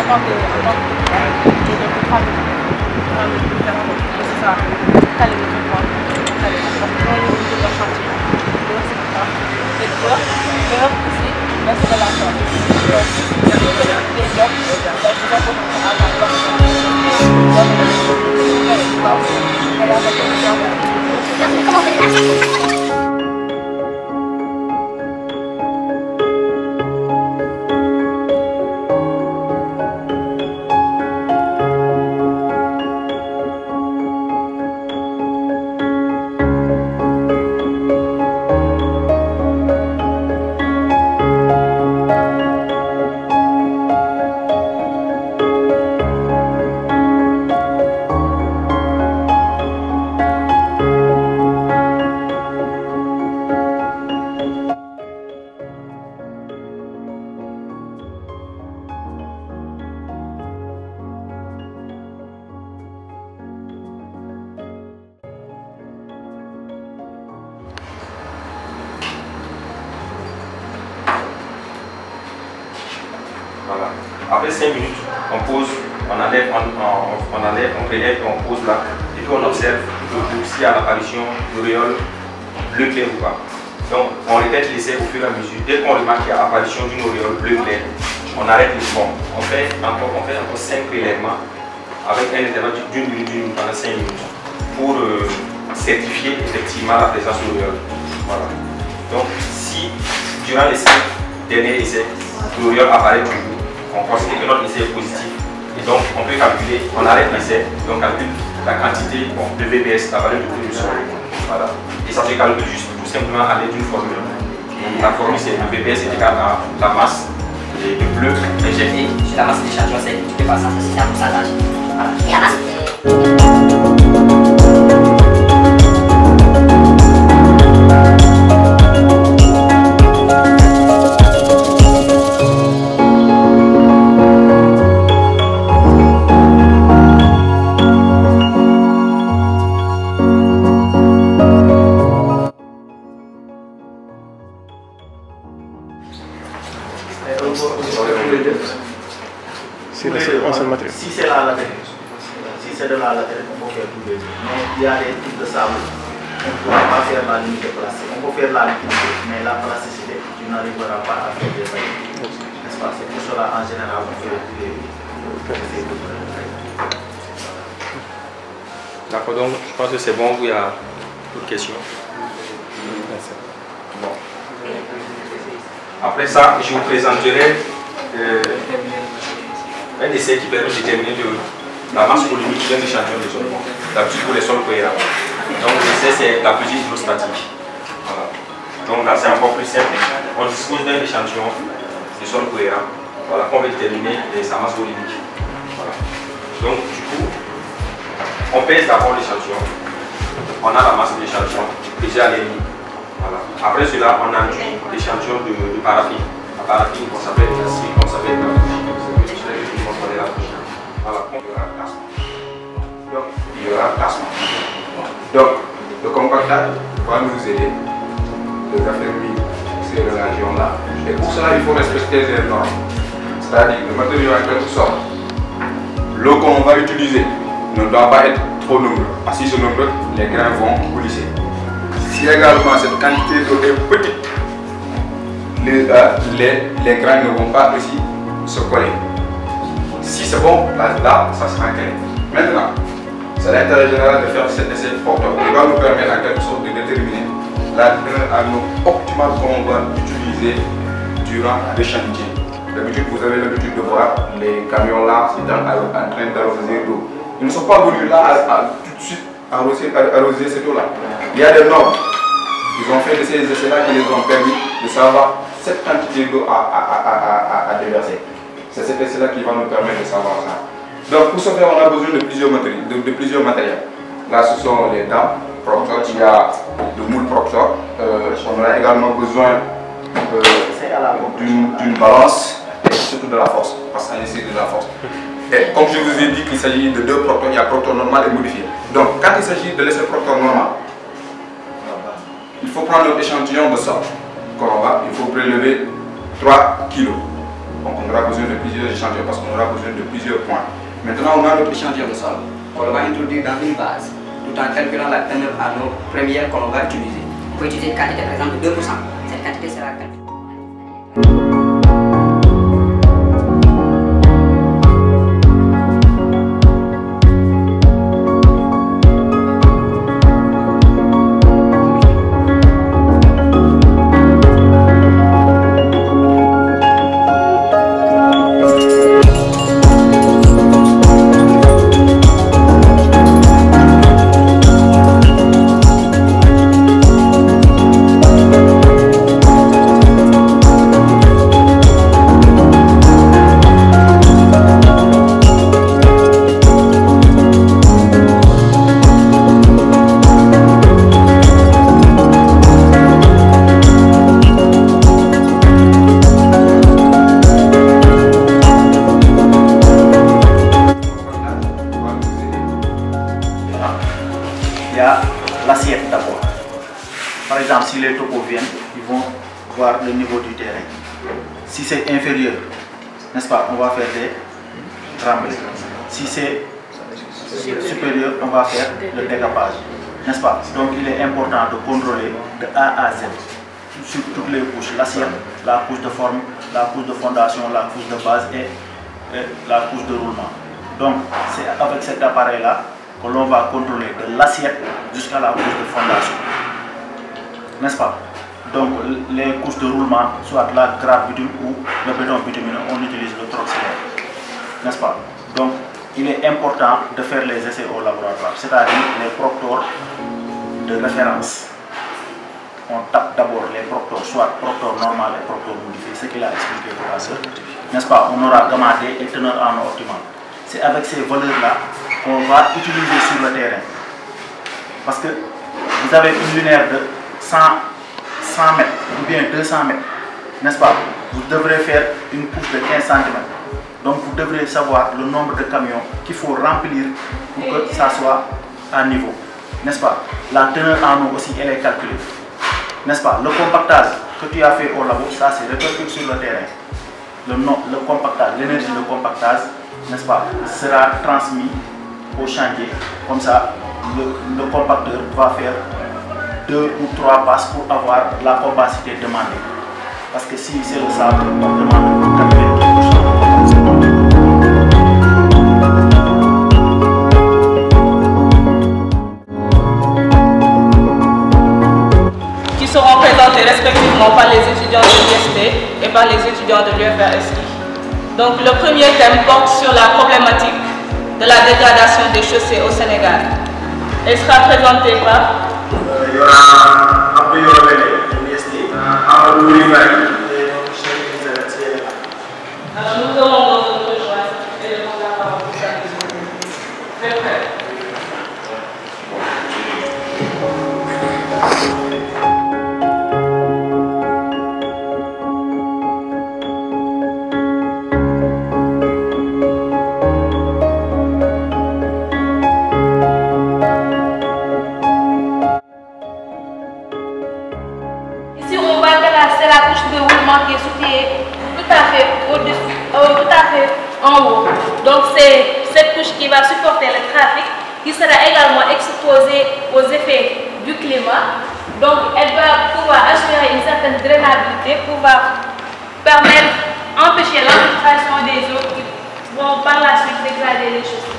tant que c'est ça, caler le truc, caler le truc, de leur chantier. Donc c'est pour ça. Et peur aussi, mais c'est de la sorte. Donc, il y a des blocs, Voilà. Après 5 minutes, on pose, on enlève, on relève et on pose là. Et puis on observe s'il y a l'apparition d'auréoles bleu clair ou pas. Donc on répète l'essai au fur et à mesure. Dès qu'on remarque qu'il y a l'apparition d'une auréole bleu clair, on arrête le sport. On fait encore 5 prélèvements avec un intervalle d'une minute pendant 5 minutes pour certifier effectivement la présence d'auréoles. Voilà. Donc si durant les 5 derniers essais, l'auréole apparaît toujours, on considère que notre essai est positif. Et donc on peut calculer, on arrête l'essai, et on calcule la quantité de VBS, la valeur de bruit du sol. Voilà. Et ça se calcule juste tout simplement à l'aide d'une formule. La formule c'est le VBS est égal à la masse de bleu injecté. Sur la masse d'échantillon, c'est tu peux pas ça, c'est un pourcentage. Voilà. Et la masse si c'est la latérite, si c'est de la latérite, on peut faire tous les deux. Mais il y a des types de sable, on ne pourra pas faire la limite plastique. On peut faire la liquidité, mais la plasticité, tu n'arriveras pas à faire des failles. N'est-ce pas? C'est pour cela, en général, on fait tous les deux. D'accord, donc je pense que c'est bon, il y a d'autres questions. Bon. Après ça, je vous présenterai un essai qui permet de déterminer la masse volumique d'un échantillon de sol. D'habitude pour les sols cohérents. Donc l'essai c'est la petite hydrostatique. Voilà. Donc là c'est encore plus simple. On dispose d'un échantillon de sol cohérent. Voilà, qu'on va déterminer sa masse volumique. Voilà. Donc du coup, on pèse d'abord l'échantillon. On a la masse de l'échantillon pesée à l'ennemi. Voilà. Après cela, on induit l'échantillon de paraffine. La paraffine, on s'appelle l'acide, on s'appelle la voilà, il y aura tassement. Donc, le compactage va nous aider de raffermir ces relations-là. Et pour cela, il faut respecter les normes. C'est-à-dire, le matériau en quelque sorte, l'eau qu'on va utiliser ne doit pas être trop nombreux. Parce que si c'est nombreux, les grains vont coulisser. Si également cette quantité d'eau est petite, les grains ne vont pas aussi se coller. Si c'est bon, là, ça sera clair. Maintenant, c'est l'intérêt général de faire cet essai porteur. Il va nous permettre en quelque sorte de déterminer la anneau optimale qu'on va utiliser durant le chantier. D'habitude, vous avez l'habitude de voir les camions là en train d'arroser l'eau. Ils ne sont pas venus là tout de suite arroser cette eau là. Il y a des normes. Ils ont fait ces essais-là qui les ont permis de savoir cette quantité d'eau à déverser. C'est cet essai-là qui va nous permettre de savoir ça. Donc pour ce faire, on a besoin de plusieurs matériels. Là, ce sont les dents Proctor, il y a le moule Proctor. On a également besoin d'une balance et surtout de la force, parce qu'on essaie de la force. Et comme je vous ai dit qu'il s'agit de deux Proctor, il y a Proctor normal et modifié. Donc quand il s'agit de l'essai Proctor normal, il faut prendre un échantillon de sol. Il faut prélever 3 kg. Donc on aura besoin de plusieurs échantillons parce qu'on aura besoin de plusieurs points. Maintenant, on a notre échantillon de sol qu'on va introduire dans une base tout en calculant la teneur en eau première qu'on va utiliser. On peut utiliser une quantité par exemple de 2%. Cette quantité sera calculée. Il y a l'assiette d'abord. Par exemple, si les topos viennent, ils vont voir le niveau du terrain. Si c'est inférieur, n'est-ce pas, on va faire des tremblés. Si c'est supérieur, on va faire le décapage. N'est-ce pas? Donc il est important de contrôler de A à Z sur toutes les couches. L'assiette, la couche de forme, la couche de fondation, la couche de base et la couche de roulement. Donc c'est avec cet appareil-là que l'on va contrôler de l'assiette jusqu'à la couche de fondation. N'est-ce pas? Donc les couches de roulement, soit la grappe bitume ou le béton bitumineux, on utilise le troxylère. N'est-ce pas? Donc il est important de faire les essais au laboratoire, c'est-à-dire les procteurs de référence. On tape d'abord les procteurs, soit procteurs normal et procteurs modifiés, ce qu'il a expliqué tout à l'heure. N'est-ce pas? On aura gamma D et teneur en eau optimale. C'est avec ces valeurs-là qu'on va utiliser sur le terrain. Parce que vous avez une lunaire de 100 mètres ou bien 200 mètres, n'est-ce pas? Vous devrez faire une couche de 15 cm. Donc vous devrez savoir le nombre de camions qu'il faut remplir pour que ça soit à niveau, n'est-ce pas? La teneur en eau aussi, elle est calculée, n'est-ce pas? Le compactage que tu as fait au labo, ça se répercute sur le terrain. Le compactage, l'énergie de compactage, n'est-ce pas, sera transmis au chantier. Comme ça, le compacteur va faire 2 ou 3 passes pour avoir la compacité demandée. Parce que si c'est le sable, on demande 82%. Qui seront présentés respectivement par les étudiants de l'UST et par les étudiants de l'UFRSI. Donc le premier thème porte sur la problématique de la dégradation des chaussées au Sénégal. Elle sera présentée par nous demandons de nous rejoindre et de prendre la parole pour ça. Très près. Ici, on va classer la couche de roulement qui est située tout à fait au-dessus, tout à fait en haut. Donc c'est cette couche qui va supporter le trafic, qui sera également exposée aux effets du climat. Donc elle va pouvoir assurer une certaine drainabilité, pouvoir permettre d'empêcher l'infiltration des eaux qui vont par la suite dégrader les chaussées.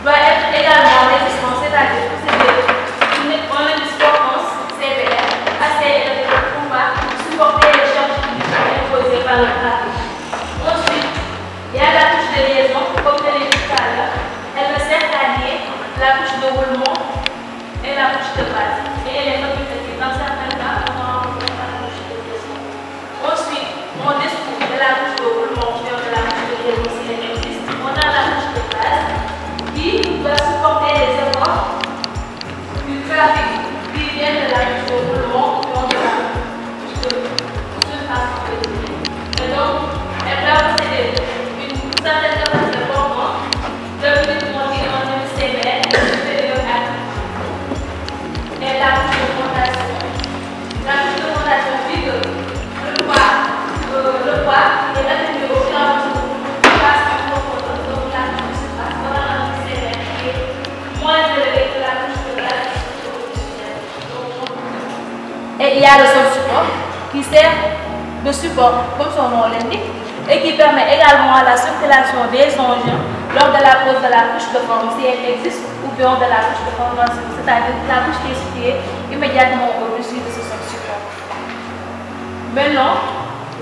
Doit être également résistant, c'est-à-dire que c'est une indisposance sévère, assez élevée pour pouvoir supporter les charges imposées par le trafic. Ensuite, il y a la couche de liaison, comme je l'ai dit tout à l'heure. Elle me sert à lier la couche de roulement et la couche de base. Et elle est facultative. Dans certains cas, on va rencontrer la couche de liaison. Ensuite, on discute de la couche de roulement vers de la couche de liaison si elle existe. On a la couche de base qui va supporter les efforts qui sert de support, comme son nom l'indique, et qui permet également la circulation des engins lors de la pose de la couche de forme, si elle existe, ou bien de la couche de fondation, c'est-à-dire la couche qui est située immédiatement au-dessus de ce support. Maintenant,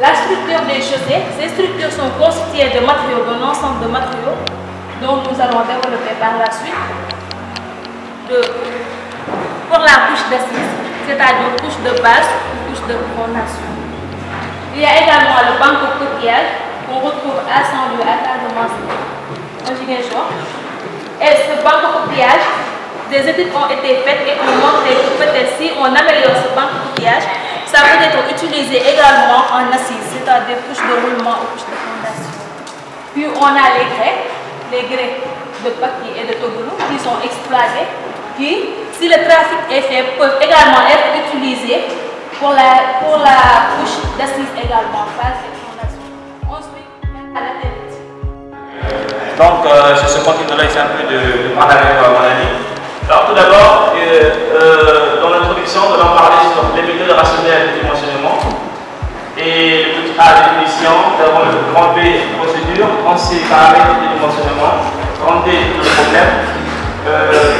la structure des chaussées, ces structures sont constituées de matériaux, d'un ensemble de matériaux dont nous allons développer par la suite. Pour la couche d'assise, c'est-à-dire couche de base ou couche de fondation. Il y a également le banco-coquillage qu'on retrouve à Saint-Louis, à Casamance, en Ziguinchor. Et ce banco-coquillage, des études ont été faites et ont montré que peut-être si on améliore ce banco-coquillage, ça peut être utilisé également en assise, c'est-à-dire couche de roulement ou couche de fondation. Puis on a les grès de Paki et de Togolo qui sont exploités, qui, si le trafic est fait, peuvent également être utilisés pour la couche d'assise également, base et fondation. Ensuite, à la tête. Donc, sur ce continent-là, c'est un peu de parler avec mon ami. Alors, tout d'abord, dans l'introduction, nous allons parler sur les méthodes rationnelles de dimensionnement. Et le petit A, définition, nous avons le grand B, procédure, grand C, paramètres de dimensionnement, grand D, le problème,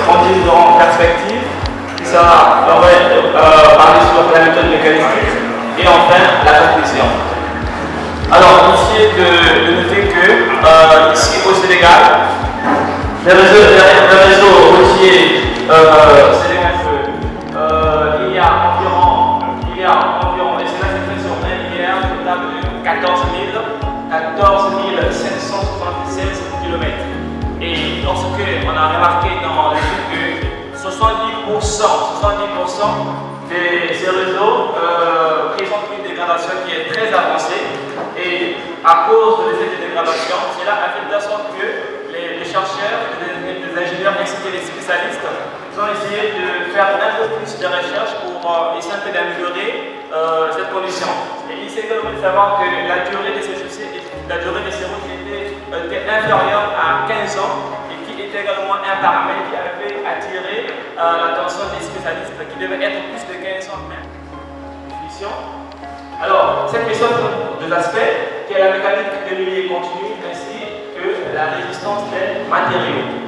grand D, nous aurons perspective, ça, on va parler sur la méthode mécanique, et enfin, la conclusion. Alors, ici, de noter que, ici au Sénégal, le réseau routier sénégalais, il y a environ, et c'est là cette question linéaire, total de 14 576 km. Et lorsque on a remarqué dans l'étude que 70% de ces réseaux présentent une dégradation qui est très avancée. Et à cause de cette dégradation, cela a fait de sorte que les chercheurs, les ingénieurs ainsi que les spécialistes ont essayé de faire un peu plus de recherches pour essayer d'améliorer cette condition. Et il s'est également de savoir que la durée de ces chaussées, la durée de ces routes était inférieure à 15 ans et qui était également un paramètre qui avait attiré l'attention des spécialistes qui devait être plus de 15 ans même. Alors, cette question de l'aspect qui est la mécanique de l'huile continue ainsi que la résistance des matériaux.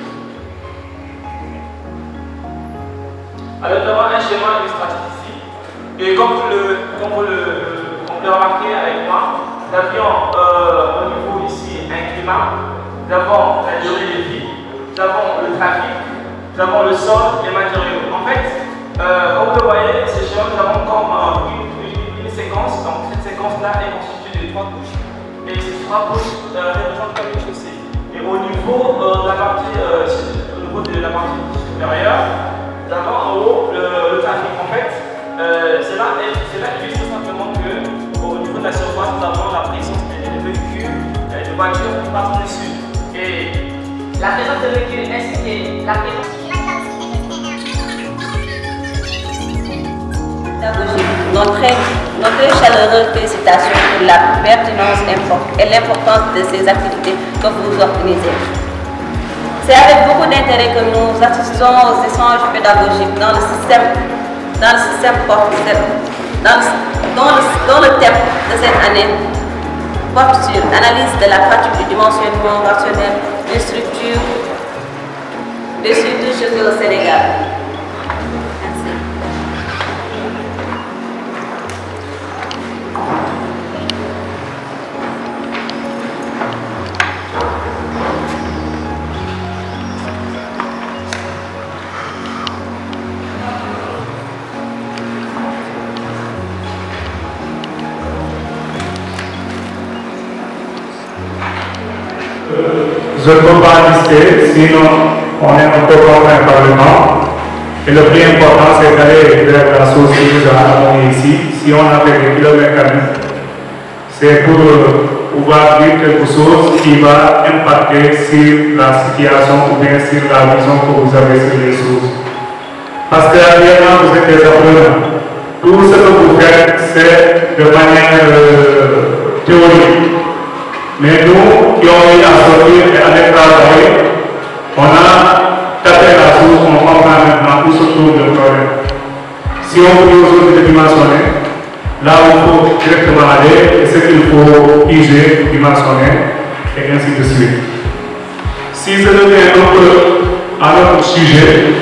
Alors, nous avons un schéma illustratif ici. Et comme vous le remarquez avec moi, nous avions au niveau ici un climat, nous avons la durée de vie, nous avons le trafic, nous avons le sol et les matériaux. En fait, comme vous le voyez, ce schéma, nous avons comme une séquence. Donc, cette séquence-là est constituée de 3 couches. Et ces 3 couches représentent comme une chaussée. Et au niveau de la partie supérieure, nous avons en haut le trafic. En fait, c'est là juste tout simplement qu'au niveau de la surface, nous avons la présence des véhicules, des voitures qui passent dessus. Et la présence des véhicules ainsi que la présence notre chaleureuse félicitation pour la pertinence et l'importance de ces activités que vous organisez. C'est avec beaucoup d'intérêt que nous assistons aux échanges pédagogiques dont le thème de cette année porte sur l'analyse de la pratique du dimensionnement rationnel des structures chaussées au Sénégal. Je ne peux pas lister, sinon on est un peu contraint par le temps. Et le plus important, c'est d'aller vers la source que nous avons ici. Si on a fait des kilomètres, c'est pour pouvoir dire quelque chose qui va impacter sur la situation ou bien sur la vision que vous avez sur les choses. Parce que actuellement, vous êtes des apprenants. Tout ce que vous faites, c'est de manière théorique. Mais nous qui avons eu à sortir et à aller travailler, on a tapé la source, on comprend maintenant où se trouve le problème. Si on peut aujourd'hui dimensionner, là où il faut directement aller et ce qu'il faut piger, dimensionner, et ainsi de suite. Si je reviens un peu à notre sujet,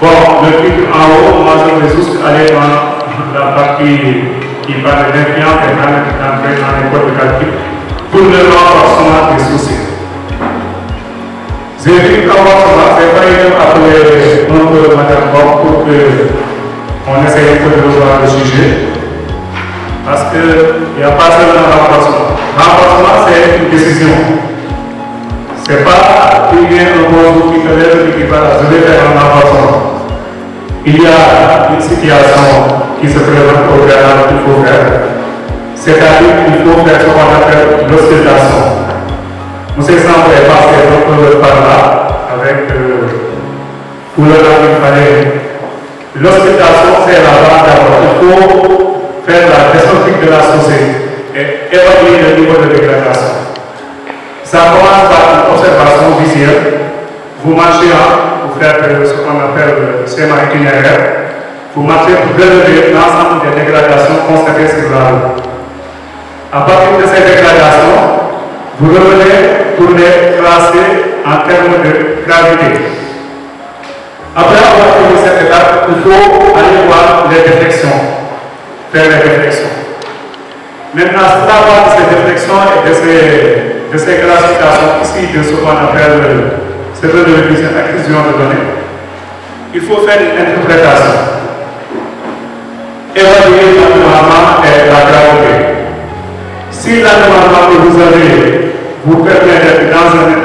bon, le titre en haut, moi je vais juste aller dans la partie qui parle d'influence et d'entrer dans les codes de calcul pour le renforcement des soucis. J'ai dit que c'est pas évident d'appeler un peu Madame Bob pour qu'on essaye un peu de revoir le sujet. Parce qu'il n'y a pas seulement renforcement. Renforcement, c'est une décision. Ce n'est pas qu'il y ait un bonjour qui te lève et qui va je vais faire un renforcement. Il y a une situation qui se présente au préalable qu'il faut faire. C'est-à-dire qu'il faut faire ce qu'on appelle l'auscultation. M. Sambo est passé un peu par là avec pour le temps qu'il fallait. L'auscultation, c'est la base d'abord. Il faut faire la diagnostic de la société et évaluer le niveau de dégradation. Ça commence par une observation visuelle. Vous marchez vous faites ce qu'on appelle le schéma itinéraire. Vous marchez pour relever l'ensemble des dégradations constatées sur la route. À partir de ces dégradations, vous revenez pour les classer en termes de gravité. Après avoir fini cette étape, il faut aller voir les déflexions, faire les déflexions. Maintenant, c'est à part de ces déflexions et de ces classifications ici de ce qu'on appelle cette acquisition de données, il faut faire une interprétation. Évaluer l'environnement et la gravité. Si l'environnement que vous avez vous permet d'être dans un